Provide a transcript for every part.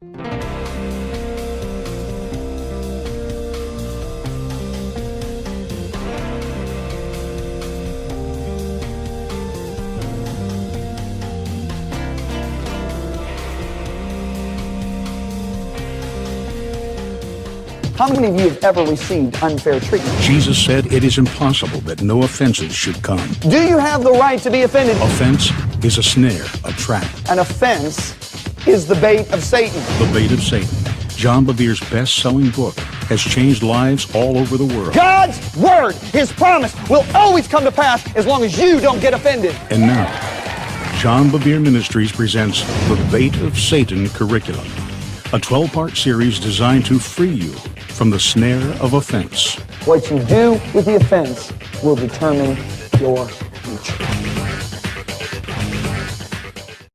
How many of you have ever received unfair treatment? Jesus said it is impossible that no offenses should come. Do you have the right to be offended? Offense is a snare, a trap. An offense is the bait of Satan. The bait of Satan. John Bevere's best-selling book has changed lives all over the world. God's word, His promise, will always come to pass as long as you don't get offended. And now, John Bevere Ministries presents The Bait of Satan Curriculum, a 12-part series designed to free you from the snare of offense. What you do with the offense will determine your future.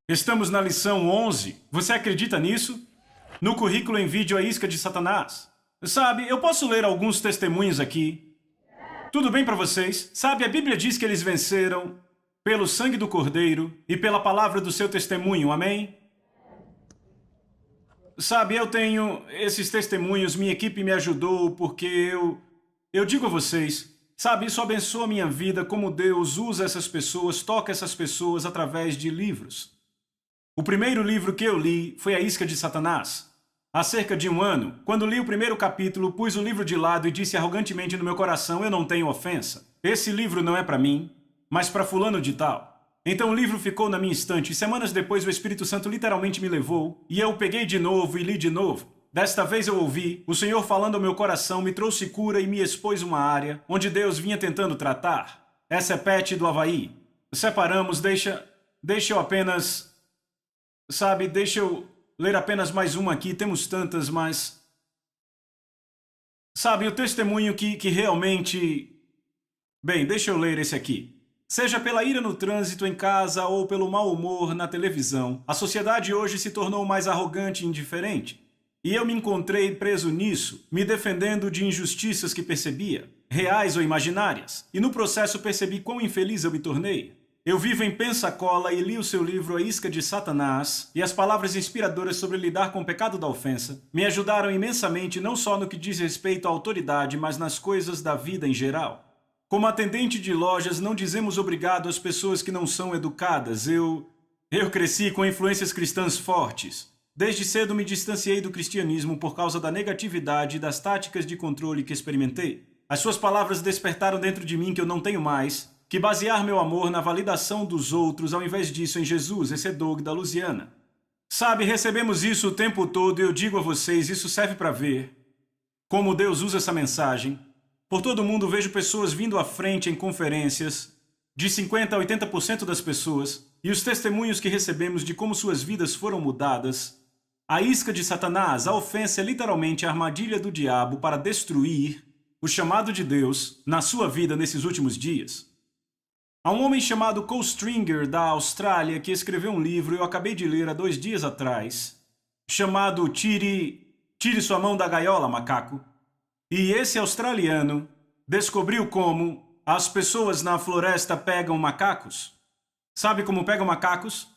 Estamos na lição 11. Você acredita nisso? No currículo em vídeo A Isca de Satanás. Sabe, eu posso ler alguns testemunhos aqui. Tudo bem para vocês? Sabe, a Bíblia diz que eles venceram pelo sangue do Cordeiro e pela palavra do seu testemunho. Amém? Sabe, eu tenho esses testemunhos, minha equipe me ajudou porque eu digo a vocês, sabe, isso abençoa a minha vida, como Deus usa essas pessoas, toca essas pessoas através de livros. O primeiro livro que eu li foi A Isca de Satanás. Há cerca de um ano, quando li o primeiro capítulo, pus o livro de lado e disse arrogantemente no meu coração, eu não tenho ofensa. Esse livro não é para mim, mas para fulano de tal. Então o livro ficou na minha estante e semanas depois o Espírito Santo literalmente me levou e eu o peguei de novo e li de novo. Desta vez eu ouvi, o Senhor falando ao meu coração me trouxe cura e me expôs uma área onde Deus vinha tentando tratar. Essa é Pat do Havaí. Separamos, deixa eu apenas... Sabe, deixa eu ler apenas mais uma aqui, temos tantas, mas... Sabe, o testemunho que realmente... Bem, deixa eu ler esse aqui. Seja pela ira no trânsito em casa ou pelo mau humor na televisão, a sociedade hoje se tornou mais arrogante e indiferente. E eu me encontrei preso nisso, me defendendo de injustiças que percebia, reais ou imaginárias. E no processo percebi quão infeliz eu me tornei. Eu vivo em Pensacola e li o seu livro A Isca de Satanás, e as palavras inspiradoras sobre lidar com o pecado da ofensa me ajudaram imensamente não só no que diz respeito à autoridade, mas nas coisas da vida em geral. Como atendente de lojas, não dizemos obrigado às pessoas que não são educadas. Eu cresci com influências cristãs fortes. Desde cedo me distanciei do cristianismo por causa da negatividade e das táticas de controle que experimentei. As suas palavras despertaram dentro de mim que eu não tenho mais que basear meu amor na validação dos outros ao invés disso em Jesus. Esse é Doug da Louisiana. Sabe, recebemos isso o tempo todo e eu digo a vocês, isso serve para ver como Deus usa essa mensagem. Por todo mundo vejo pessoas vindo à frente em conferências, de 50% a 80% das pessoas, e os testemunhos que recebemos de como suas vidas foram mudadas. A isca de Satanás, a ofensa é literalmente a armadilha do diabo para destruir o chamado de Deus na sua vida nesses últimos dias. Há um homem chamado Cole Stringer, da Austrália, que escreveu um livro, eu acabei de ler há 2 dias atrás, chamado Tire Sua Mão da Gaiola, Macaco. E esse australiano descobriu como as pessoas na floresta pegam macacos. Sabe como pegam macacos?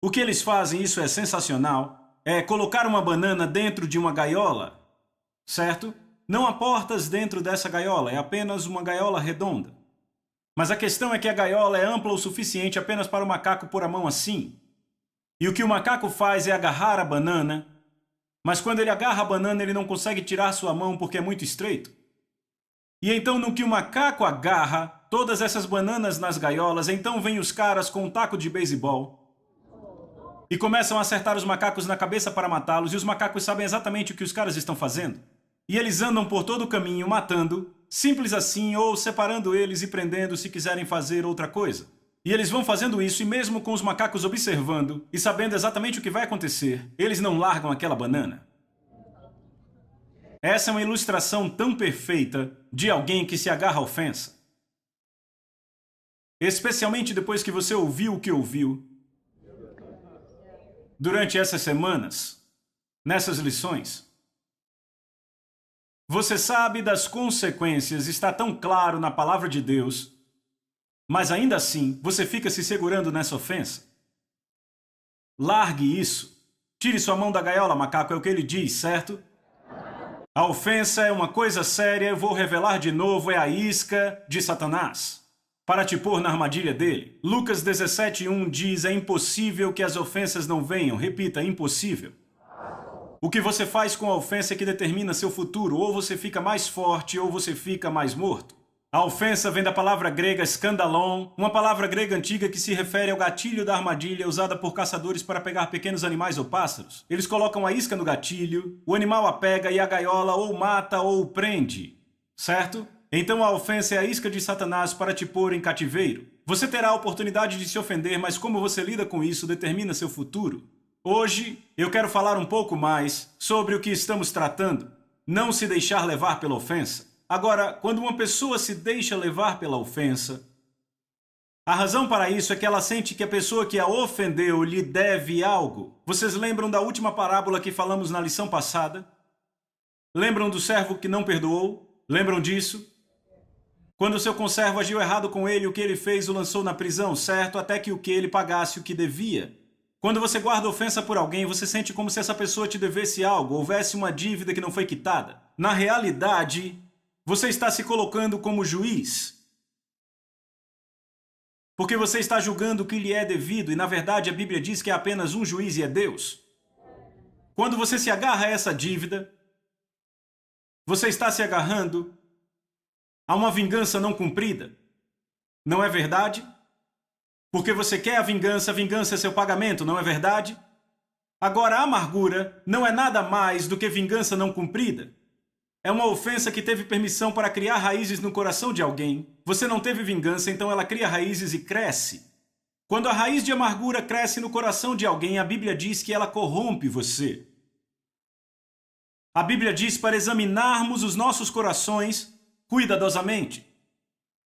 O que eles fazem, isso é sensacional, é colocar uma banana dentro de uma gaiola, certo? Não há portas dentro dessa gaiola, é apenas uma gaiola redonda. Mas a questão é que a gaiola é ampla o suficiente apenas para o macaco pôr a mão assim. E o que o macaco faz é agarrar a banana, mas quando ele agarra a banana, ele não consegue tirar sua mão porque é muito estreito. E então, no que o macaco agarra todas essas bananas nas gaiolas, então vêm os caras com um taco de beisebol e começam a acertar os macacos na cabeça para matá-los, e os macacos sabem exatamente o que os caras estão fazendo. E eles andam por todo o caminho matando, simples assim, ou separando eles e prendendo se quiserem fazer outra coisa. E eles vão fazendo isso, e mesmo com os macacos observando e sabendo exatamente o que vai acontecer, eles não largam aquela banana. Essa é uma ilustração tão perfeita de alguém que se agarra à ofensa. Especialmente depois que você ouviu o que ouviu durante essas semanas, nessas lições. Você sabe das consequências, está tão claro na palavra de Deus, mas ainda assim você fica se segurando nessa ofensa. Largue isso. Tire sua mão da gaiola, macaco, é o que ele diz, certo? A ofensa é uma coisa séria, eu vou revelar de novo, é a isca de Satanás, para te pôr na armadilha dele. Lucas 17:1 diz, é impossível que as ofensas não venham. Repita, impossível. O que você faz com a ofensa é que determina seu futuro, ou você fica mais forte, ou você fica mais morto. A ofensa vem da palavra grega skandalon, uma palavra grega antiga que se refere ao gatilho da armadilha usada por caçadores para pegar pequenos animais ou pássaros. Eles colocam a isca no gatilho, o animal a pega e a gaiola ou mata ou prende, certo? Então a ofensa é a isca de Satanás para te pôr em cativeiro. Você terá a oportunidade de se ofender, mas como você lida com isso determina seu futuro. Hoje eu quero falar um pouco mais sobre o que estamos tratando. Não se deixar levar pela ofensa. Agora, quando uma pessoa se deixa levar pela ofensa, a razão para isso é que ela sente que a pessoa que a ofendeu lhe deve algo. Vocês lembram da última parábola que falamos na lição passada? Lembram do servo que não perdoou? Lembram disso? Quando seu conservo agiu errado com ele, o que ele fez o lançou na prisão, certo? Até que ele pagasse o que devia. Quando você guarda ofensa por alguém, você sente como se essa pessoa te devesse algo, houvesse uma dívida que não foi quitada. Na realidade, você está se colocando como juiz. Porque você está julgando o que lhe é devido, e na verdade a Bíblia diz que há apenas um juiz e é Deus. Quando você se agarra a essa dívida, você está se agarrando a uma vingança não cumprida. Não é verdade? Porque você quer a vingança é seu pagamento, não é verdade? Agora, a amargura não é nada mais do que vingança não cumprida. É uma ofensa que teve permissão para criar raízes no coração de alguém. Você não teve vingança, então ela cria raízes e cresce. Quando a raiz de amargura cresce no coração de alguém, a Bíblia diz que ela corrompe você. A Bíblia diz para examinarmos os nossos corações cuidadosamente,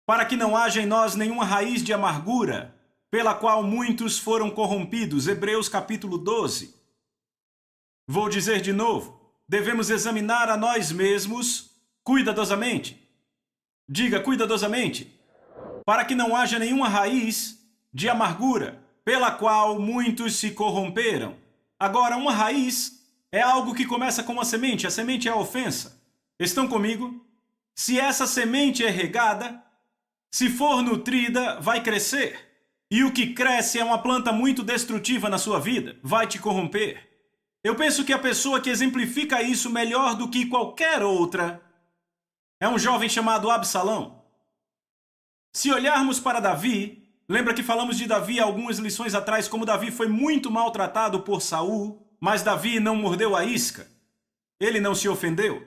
para que não haja em nós nenhuma raiz de amargura, pela qual muitos foram corrompidos. Hebreus capítulo 12. Vou dizer de novo. Devemos examinar a nós mesmos cuidadosamente. Diga cuidadosamente. Para que não haja nenhuma raiz de amargura, pela qual muitos se corromperam. Agora, uma raiz é algo que começa com uma semente. A semente é a ofensa. Estão comigo? Se essa semente é regada, se for nutrida, vai crescer. E o que cresce é uma planta muito destrutiva na sua vida. Vai te corromper. Eu penso que a pessoa que exemplifica isso melhor do que qualquer outra é um jovem chamado Absalão. Se olharmos para Davi, lembra que falamos de Davi algumas lições atrás, como Davi foi muito maltratado por Saul, mas Davi não mordeu a isca. Ele não se ofendeu.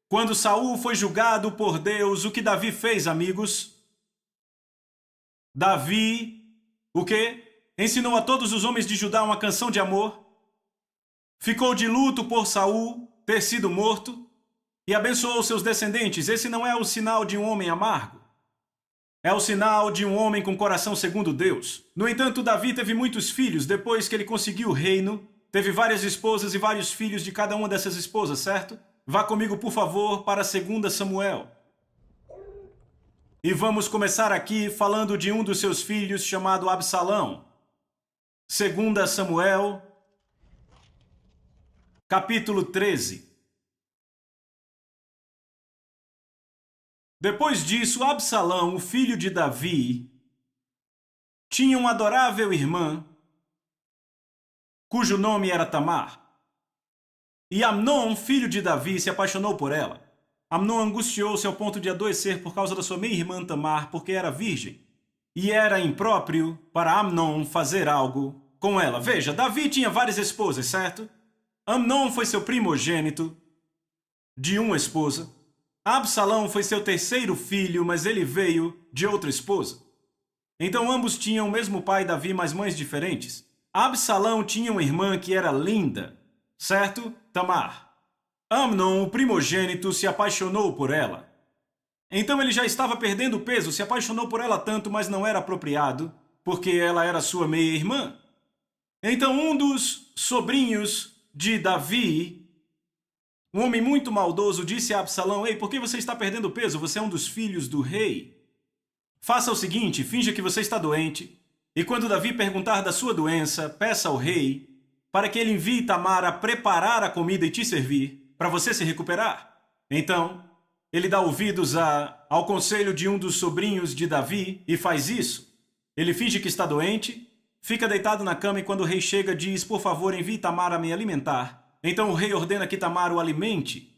Quando Saul foi julgado por Deus, o que Davi fez, amigos? Davi, o quê? Ensinou a todos os homens de Judá uma canção de amor. Ficou de luto por Saul ter sido morto e abençoou seus descendentes. Esse não é o sinal de um homem amargo. É o sinal de um homem com coração segundo Deus. No entanto, Davi teve muitos filhos. Depois que ele conseguiu o reino, teve várias esposas e vários filhos de cada uma dessas esposas, certo? Vá comigo, por favor, para 2 Samuel. E vamos começar aqui falando de um dos seus filhos chamado Absalão. 2 Samuel, capítulo 13. Depois disso, Absalão, o filho de Davi, tinha uma adorável irmã, cujo nome era Tamar. E Amnon, filho de Davi, se apaixonou por ela. Amnon angustiou-se ao ponto de adoecer por causa da sua meia-irmã Tamar, porque era virgem. E era impróprio para Amnon fazer algo com ela. Veja, Davi tinha várias esposas, certo? Amnon foi seu primogênito, de uma esposa. Absalão foi seu terceiro filho, mas ele veio de outra esposa. Então ambos tinham o mesmo pai Davi, mas mães diferentes. Absalão tinha uma irmã que era linda, certo? Tamar. Amnon, o primogênito, se apaixonou por ela. Então ele já estava perdendo peso, se apaixonou por ela tanto, mas não era apropriado, porque ela era sua meia-irmã. Então um dos sobrinhos de Davi, um homem muito maldoso, disse a Absalão: "Ei, por que você está perdendo peso? Você é um dos filhos do rei. Faça o seguinte, finja que você está doente, e quando Davi perguntar da sua doença, peça ao rei para que ele envie Tamar a preparar a comida e te servir, para você se recuperar. Então, ele dá ouvidos ao conselho de um dos sobrinhos de Davi e faz isso. Ele finge que está doente, fica deitado na cama e quando o rei chega diz, por favor, envie Tamar a me alimentar. Então o rei ordena que Tamar o alimente.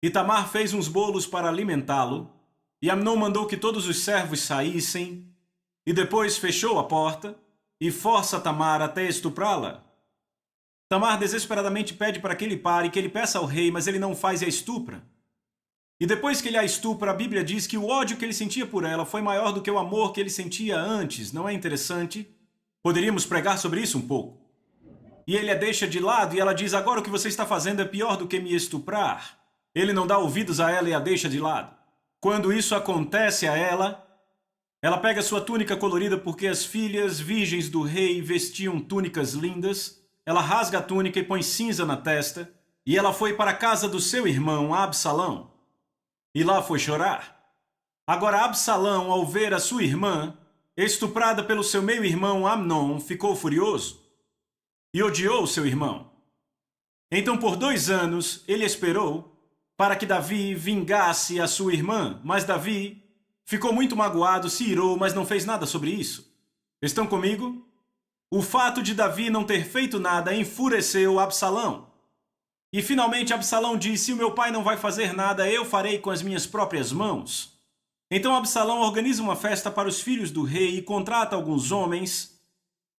E Tamar fez uns bolos para alimentá-lo. E Amnon mandou que todos os servos saíssem. E depois fechou a porta e força Tamar até estuprá-la. Tamar desesperadamente pede para que ele pare, que ele peça ao rei, mas ele não faz e a estupra. E depois que ele a estupra, a Bíblia diz que o ódio que ele sentia por ela foi maior do que o amor que ele sentia antes. Não é interessante? Poderíamos pregar sobre isso um pouco. E ele a deixa de lado e ela diz, agora o que você está fazendo é pior do que me estuprar. Ele não dá ouvidos a ela e a deixa de lado. Quando isso acontece a ela pega sua túnica colorida porque as filhas virgens do rei vestiam túnicas lindas. Ela rasga a túnica e põe cinza na testa. E ela foi para a casa do seu irmão, Absalão. E lá foi chorar. Agora Absalão, ao ver a sua irmã estuprada pelo seu meio-irmão Amnon, ficou furioso e odiou seu irmão. Então por 2 anos ele esperou para que Davi vingasse a sua irmã, mas Davi ficou muito magoado, se irou, mas não fez nada sobre isso. Estão comigo? O fato de Davi não ter feito nada enfureceu Absalão. E finalmente Absalão disse, se o meu pai não vai fazer nada, eu farei com as minhas próprias mãos. Então Absalão organiza uma festa para os filhos do rei e contrata alguns homens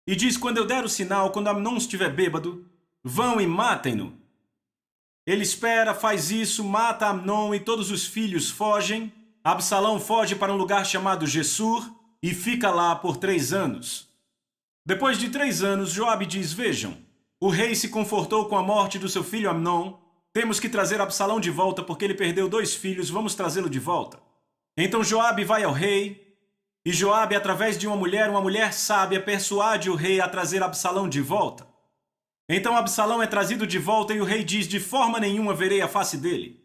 e diz, quando eu der o sinal, quando Amnon estiver bêbado, vão e matem-no. Ele espera, faz isso, mata Amnon e todos os filhos fogem. Absalão foge para um lugar chamado Gessur e fica lá por 3 anos. Depois de 3 anos, Joabe diz, vejam, o rei se confortou com a morte do seu filho Amnon. Temos que trazer Absalão de volta porque ele perdeu 2 filhos, vamos trazê-lo de volta. Então Joabe vai ao rei e Joabe, através de uma mulher sábia, persuade o rei a trazer Absalão de volta. Então Absalão é trazido de volta e o rei diz, de forma nenhuma verei a face dele.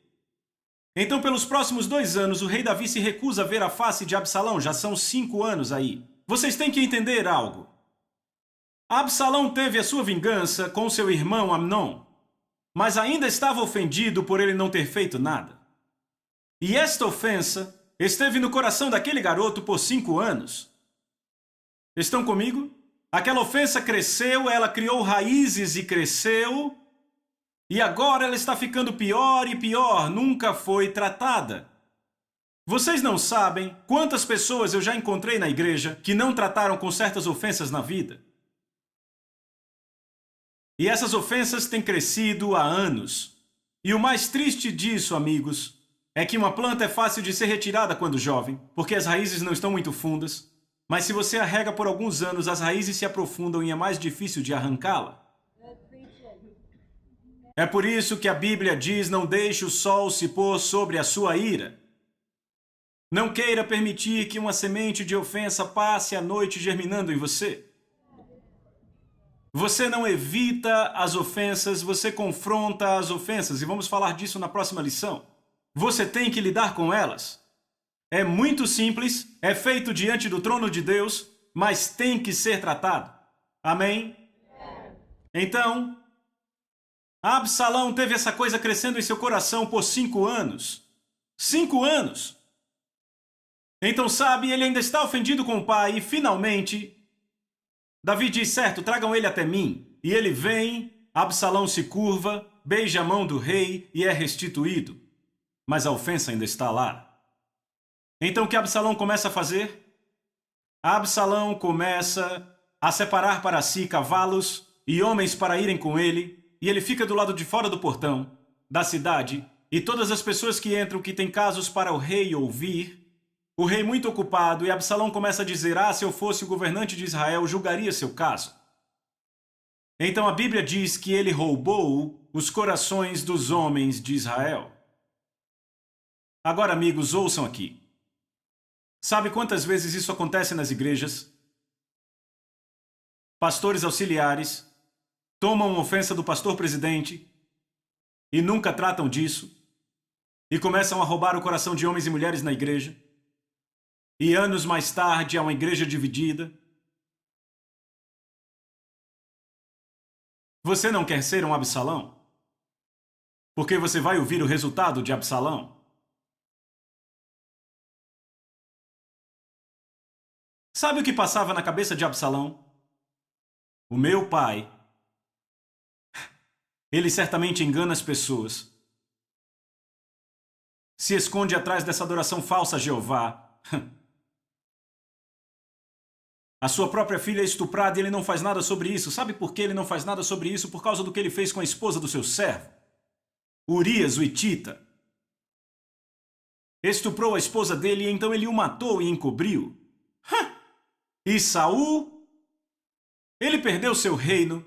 Então pelos próximos 2 anos o rei Davi se recusa a ver a face de Absalão, já são 5 anos aí. Vocês têm que entender algo. Absalão teve a sua vingança com seu irmão Amnon, mas ainda estava ofendido por ele não ter feito nada. E esta ofensa esteve no coração daquele garoto por 5 anos. Estão comigo? Aquela ofensa cresceu, ela criou raízes e cresceu, e agora ela está ficando pior e pior, nunca foi tratada. Vocês não sabem quantas pessoas eu já encontrei na igreja que não trataram com certas ofensas na vida. E essas ofensas têm crescido há anos. E o mais triste disso, amigos, é que uma planta é fácil de ser retirada quando jovem, porque as raízes não estão muito fundas, mas se você a rega por alguns anos, as raízes se aprofundam e é mais difícil de arrancá-la. É por isso que a Bíblia diz, não deixe o sol se pôr sobre a sua ira. Não queira permitir que uma semente de ofensa passe a noite germinando em você. Você não evita as ofensas, você confronta as ofensas, e vamos falar disso na próxima lição. Você tem que lidar com elas. É muito simples, é feito diante do trono de Deus, mas tem que ser tratado. Amém? Então, Absalão teve essa coisa crescendo em seu coração por 5 anos. 5 anos! Então, sabe, ele ainda está ofendido com o pai e, finalmente, Davi diz, certo, tragam ele até mim. E ele vem, Absalão se curva, beija a mão do rei e é restituído. Mas a ofensa ainda está lá. Então o que Absalão começa a fazer? Absalão começa a separar para si cavalos e homens para irem com ele, e ele fica do lado de fora do portão da cidade, e todas as pessoas que entram que têm casos para o rei ouvir, o rei muito ocupado, e Absalão começa a dizer, se eu fosse o governante de Israel, julgaria seu caso. Então a Bíblia diz que ele roubou os corações dos homens de Israel. Agora, amigos, ouçam aqui. Sabe quantas vezes isso acontece nas igrejas? Pastores auxiliares tomam ofensa do pastor presidente e nunca tratam disso e começam a roubar o coração de homens e mulheres na igreja. E anos mais tarde há uma igreja dividida. Você não quer ser um Absalão? Porque você vai ouvir o resultado de Absalão. Sabe o que passava na cabeça de Absalão? O meu pai. Ele certamente engana as pessoas. Se esconde atrás dessa adoração falsa a Jeová. A sua própria filha é estuprada e ele não faz nada sobre isso. Sabe por que ele não faz nada sobre isso? Por causa do que ele fez com a esposa do seu servo, Urias, o Hitita. Estuprou a esposa dele e então ele o matou e encobriu. E Saul? Ele perdeu seu reino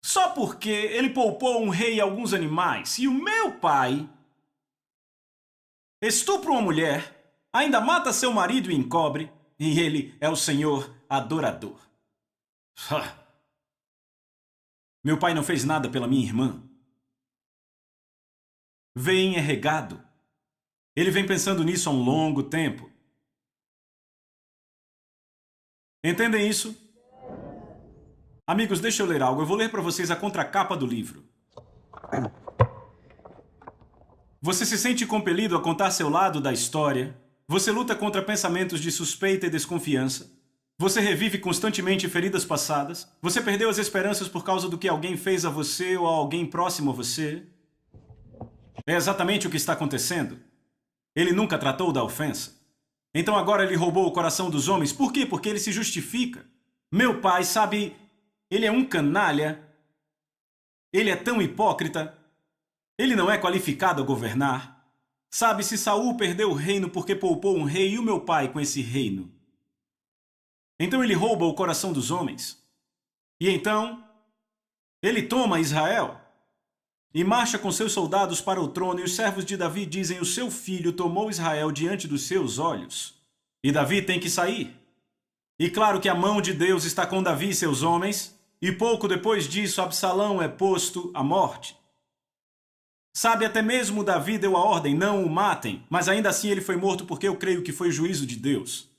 só porque ele poupou um rei e alguns animais. E o meu pai estupra uma mulher, ainda mata seu marido e encobre, e ele é o Senhor adorador. Meu pai não fez nada pela minha irmã. Vem é regado. Ele vem pensando nisso há um longo tempo. Entendem isso? Amigos, deixa eu ler algo. Eu vou ler para vocês a contracapa do livro. Você se sente compelido a contar seu lado da história. Você luta contra pensamentos de suspeita e desconfiança. Você revive constantemente feridas passadas. Você perdeu as esperanças por causa do que alguém fez a você ou a alguém próximo a você. É exatamente o que está acontecendo. Ele nunca tratou da ofensa. Então agora ele roubou o coração dos homens. Por quê? Porque ele se justifica. Meu pai, sabe, ele é um canalha. Ele é tão hipócrita. Ele não é qualificado a governar. Sabe, se Saul perdeu o reino porque poupou um rei e o meu pai com esse reino. Então ele rouba o coração dos homens. E então ele toma Israel e marcha com seus soldados para o trono, e os servos de Davi dizem: o seu filho tomou Israel diante dos seus olhos. E Davi tem que sair. E claro que a mão de Deus está com Davi e seus homens, e pouco depois disso Absalão é posto à morte. Sabe, até mesmo Davi deu a ordem: não o matem, mas ainda assim ele foi morto porque eu creio que foi juízo de Deus.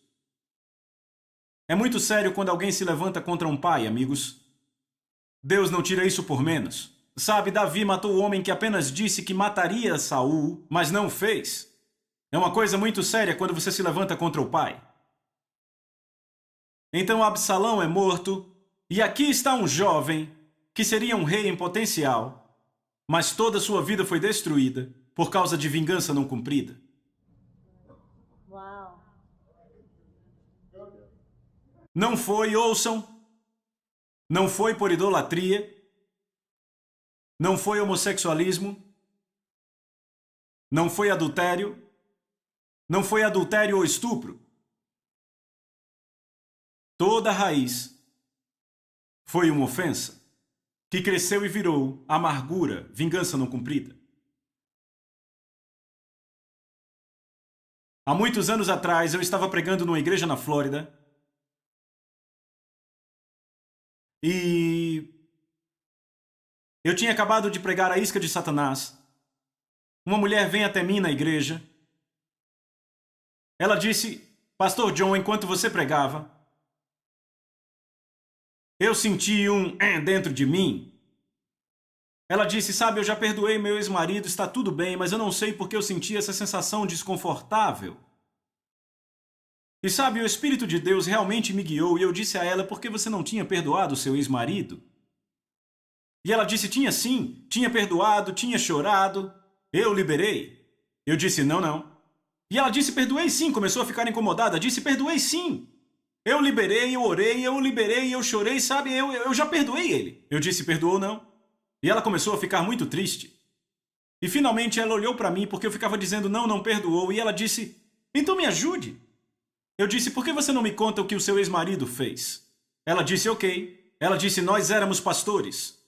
É muito sério quando alguém se levanta contra um pai, amigos. Deus não tira isso por menos. Sabe, Davi matou o homem que apenas disse que mataria Saul, mas não o fez. É uma coisa muito séria quando você se levanta contra o pai. Então Absalão é morto, e aqui está um jovem que seria um rei em potencial, mas toda sua vida foi destruída por causa de vingança não cumprida. Uau. Não foi, ouçam, não foi por idolatria, não foi homossexualismo, não foi adultério ou estupro. Toda a raiz foi uma ofensa que cresceu e virou amargura, vingança não cumprida. Há muitos anos atrás, eu estava pregando numa igreja na Flórida e eu tinha acabado de pregar a isca de Satanás. Uma mulher vem até mim na igreja. Ela disse: Pastor John, enquanto você pregava, eu senti um dentro de mim. Ela disse: sabe, eu já perdoei meu ex-marido, está tudo bem, mas eu não sei porque eu senti essa sensação desconfortável. E sabe, o Espírito de Deus realmente me guiou e eu disse a ela: por que você não tinha perdoado seu ex-marido? E ela disse: tinha sim, tinha perdoado, tinha chorado, eu liberei. Eu disse: não. E ela disse: perdoei sim, começou a ficar incomodada, disse: perdoei sim. Eu liberei, eu orei, eu liberei, eu chorei, sabe, eu já perdoei ele. Eu disse: perdoou não? E ela começou a ficar muito triste. E finalmente ela olhou para mim porque eu ficava dizendo não perdoou, e ela disse: então me ajude. Eu disse: por que você não me conta o que o seu ex-marido fez? Ela disse: ok. Ela disse: nós éramos pastores.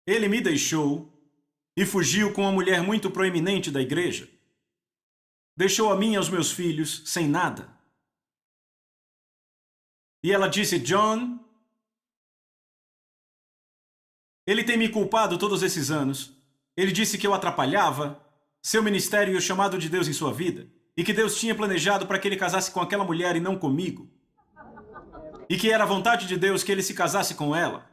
Ele me deixou e fugiu com uma mulher muito proeminente da igreja. Deixou a mim e aos meus filhos sem nada. E ela disse: John, ele tem me culpado todos esses anos. Ele disse que eu atrapalhava seu ministério e o chamado de Deus em sua vida, e que Deus tinha planejado para que ele casasse com aquela mulher e não comigo, e que era a vontade de Deus que ele se casasse com ela.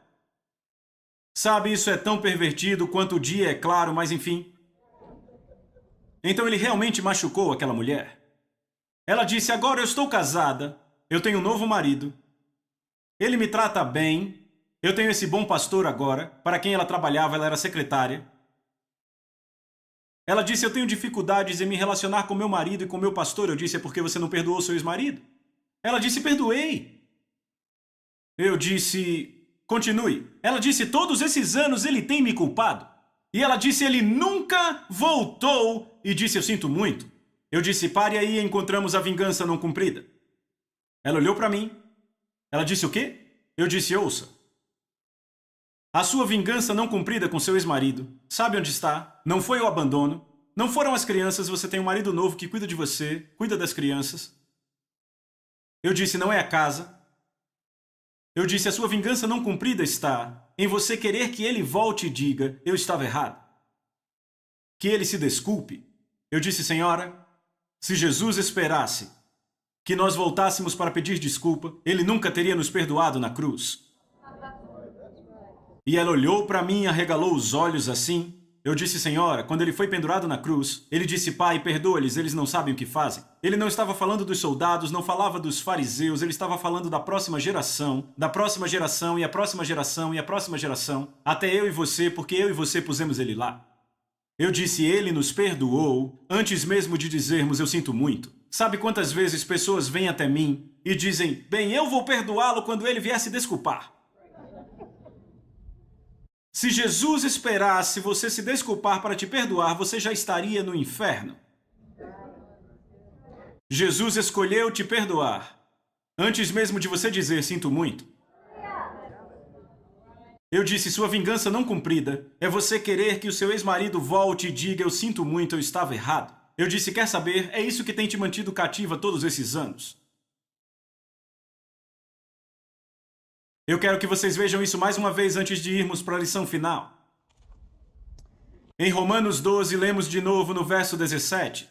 Sabe, isso é tão pervertido quanto o dia é claro, mas enfim. Então ele realmente machucou aquela mulher. Ela disse, agora eu estou casada, eu tenho um novo marido, ele me trata bem, eu tenho esse bom pastor agora, para quem ela trabalhava, ela era secretária. Ela disse, eu tenho dificuldades em me relacionar com meu marido e com meu pastor. Eu disse, é porque você não perdoou seu ex-marido? Ela disse, perdoei. Eu disse, continue. Ela disse, todos esses anos ele tem me culpado. E ela disse, ele nunca voltou. E disse, eu sinto muito. Eu disse, pare aí e encontramos a vingança não cumprida. Ela olhou para mim. Ela disse, o quê? Eu disse, ouça. A sua vingança não cumprida com seu ex-marido, sabe onde está? Não foi o abandono, não foram as crianças, você tem um marido novo que cuida de você, cuida das crianças. Eu disse, não é a casa. Eu disse, a sua vingança não cumprida está em você querer que ele volte e diga, eu estava errado. Que ele se desculpe. Eu disse, senhora, se Jesus esperasse que nós voltássemos para pedir desculpa, ele nunca teria nos perdoado na cruz. E ela olhou para mim e arregalou os olhos assim. Eu disse, senhora, quando ele foi pendurado na cruz, ele disse, pai, perdoa-lhes, eles não sabem o que fazem. Ele não estava falando dos soldados, não falava dos fariseus, ele estava falando da próxima geração e a próxima geração e a próxima geração, até eu e você, porque eu e você pusemos ele lá. Eu disse, ele nos perdoou, antes mesmo de dizermos, eu sinto muito. Sabe quantas vezes pessoas vêm até mim e dizem, bem, eu vou perdoá-lo quando ele vier se desculpar. Se Jesus esperasse você se desculpar para te perdoar, você já estaria no inferno. Jesus escolheu te perdoar, antes mesmo de você dizer, sinto muito. Eu disse, sua vingança não cumprida é você querer que o seu ex-marido volte e diga, eu sinto muito, eu estava errado. Eu disse, quer saber, é isso que tem te mantido cativa todos esses anos. Eu quero que vocês vejam isso mais uma vez antes de irmos para a lição final. Em Romanos 12, lemos de novo no verso 17.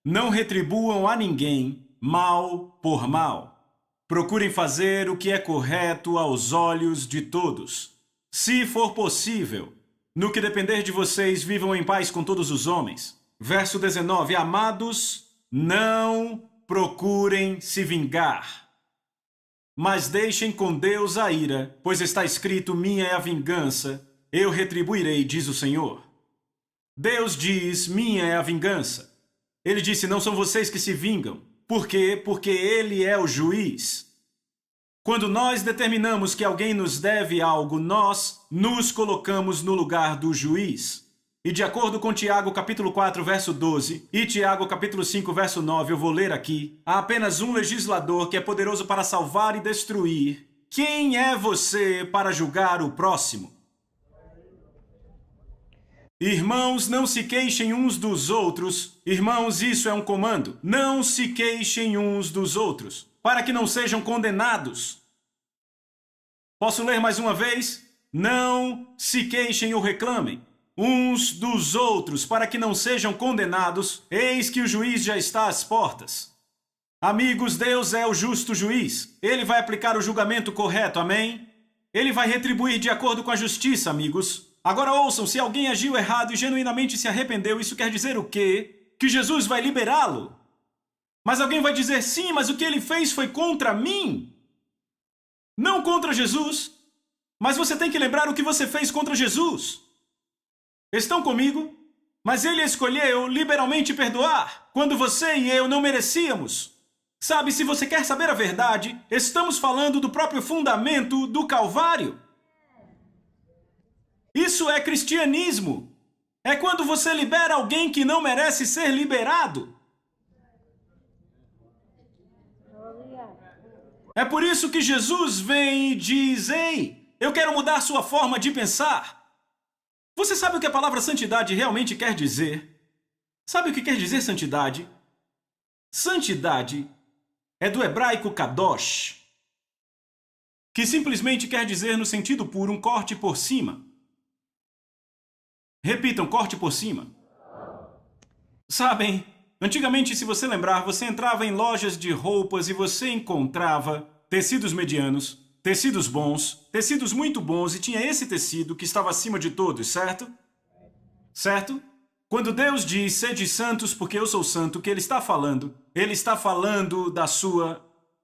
Não retribuam a ninguém mal por mal. Procurem fazer o que é correto aos olhos de todos. Se for possível, no que depender de vocês, vivam em paz com todos os homens. Verso 19. Amados, não procurem se vingar, mas deixem com Deus a ira, pois está escrito, minha é a vingança, eu retribuirei, diz o Senhor. Deus diz, minha é a vingança. Ele disse, não são vocês que se vingam. Por quê? Porque Ele é o juiz. Quando nós determinamos que alguém nos deve algo, nós nos colocamos no lugar do juiz. E de acordo com Tiago capítulo 4, verso 12, e Tiago capítulo 5, verso 9, eu vou ler aqui, há apenas um legislador que é poderoso para salvar e destruir. Quem é você para julgar o próximo? Irmãos, não se queixem uns dos outros. Irmãos, isso é um comando. Não se queixem uns dos outros, para que não sejam condenados. Posso ler mais uma vez? Não se queixem ou reclamem uns dos outros, para que não sejam condenados, eis que o juiz já está às portas. Amigos, Deus é o justo juiz. Ele vai aplicar o julgamento correto, amém? Ele vai retribuir de acordo com a justiça, amigos. Agora ouçam, se alguém agiu errado e genuinamente se arrependeu, isso quer dizer o quê? Que Jesus vai liberá-lo. Mas alguém vai dizer, sim, mas o que ele fez foi contra mim. Não contra Jesus. Mas você tem que lembrar o que você fez contra Jesus. Estão comigo? Mas ele escolheu liberalmente perdoar, quando você e eu não merecíamos. Sabe, se você quer saber a verdade, estamos falando do próprio fundamento do Calvário. Isso é cristianismo. É quando você libera alguém que não merece ser liberado. É por isso que Jesus vem e diz, ei, eu quero mudar sua forma de pensar. Você sabe o que a palavra santidade realmente quer dizer? Sabe o que quer dizer santidade? Santidade é do hebraico kadosh, que simplesmente quer dizer no sentido puro um corte por cima. Repitam, corte por cima. Sabem, antigamente, se você lembrar, você entrava em lojas de roupas e você encontrava tecidos medianos, tecidos bons, tecidos muito bons, e tinha esse tecido que estava acima de todos, certo? Certo? Quando Deus diz, sede santos porque eu sou santo, o que ele está falando? Ele está falando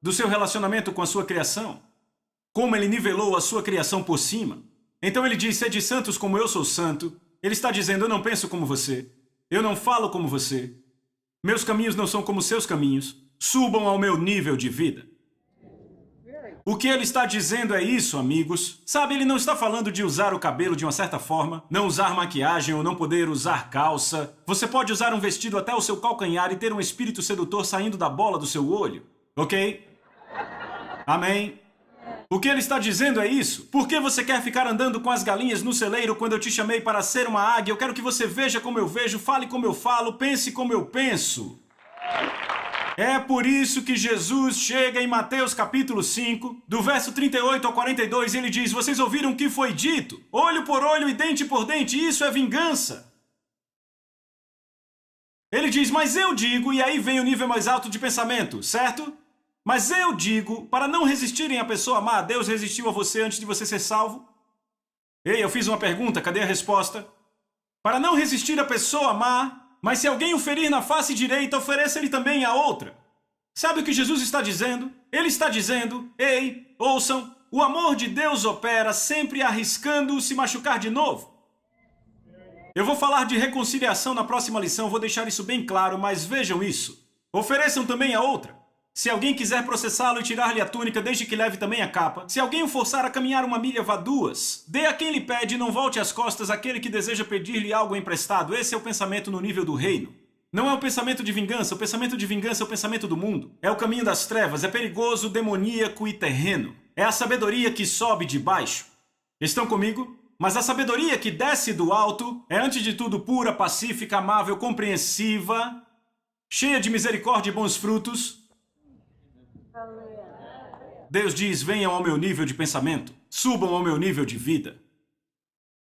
do seu relacionamento com a sua criação. Como ele nivelou a sua criação por cima. Então ele diz, sede santos como eu sou santo. Ele está dizendo, eu não penso como você. Eu não falo como você. Meus caminhos não são como seus caminhos. Subam ao meu nível de vida. O que ele está dizendo é isso, amigos. Sabe, ele não está falando de usar o cabelo de uma certa forma, não usar maquiagem ou não poder usar calça. Você pode usar um vestido até o seu calcanhar e ter um espírito sedutor saindo da bola do seu olho. Ok? Amém? O que ele está dizendo é isso. Por que você quer ficar andando com as galinhas no celeiro quando eu te chamei para ser uma águia? Eu quero que você veja como eu vejo, fale como eu falo, pense como eu penso. É por isso que Jesus chega em Mateus capítulo 5, do verso 38 ao 42, ele diz, vocês ouviram o que foi dito? Olho por olho e dente por dente, isso é vingança. Ele diz, mas eu digo, e aí vem o nível mais alto de pensamento, certo? Mas eu digo, para não resistirem à pessoa má, Deus resistiu a você antes de você ser salvo? Ei, eu fiz uma pergunta, cadê a resposta? Para não resistir à pessoa má, mas se alguém o ferir na face direita, ofereça-lhe também a outra. Sabe o que Jesus está dizendo? Ele está dizendo, ei, ouçam, o amor de Deus opera sempre arriscando se machucar de novo. Eu vou falar de reconciliação na próxima lição, vou deixar isso bem claro, mas vejam isso. Ofereçam também a outra. Se alguém quiser processá-lo e tirar-lhe a túnica, desde que leve também a capa. Se alguém o forçar a caminhar uma milha, vá duas. Dê a quem lhe pede e não volte as costas àquele que deseja pedir-lhe algo emprestado. Esse é o pensamento no nível do reino. Não é o pensamento de vingança. O pensamento de vingança é o pensamento do mundo. É o caminho das trevas. É perigoso, demoníaco e terreno. É a sabedoria que sobe de baixo. Estão comigo? Mas a sabedoria que desce do alto é, antes de tudo, pura, pacífica, amável, compreensiva, cheia de misericórdia e bons frutos. Deus diz, venham ao meu nível de pensamento, subam ao meu nível de vida.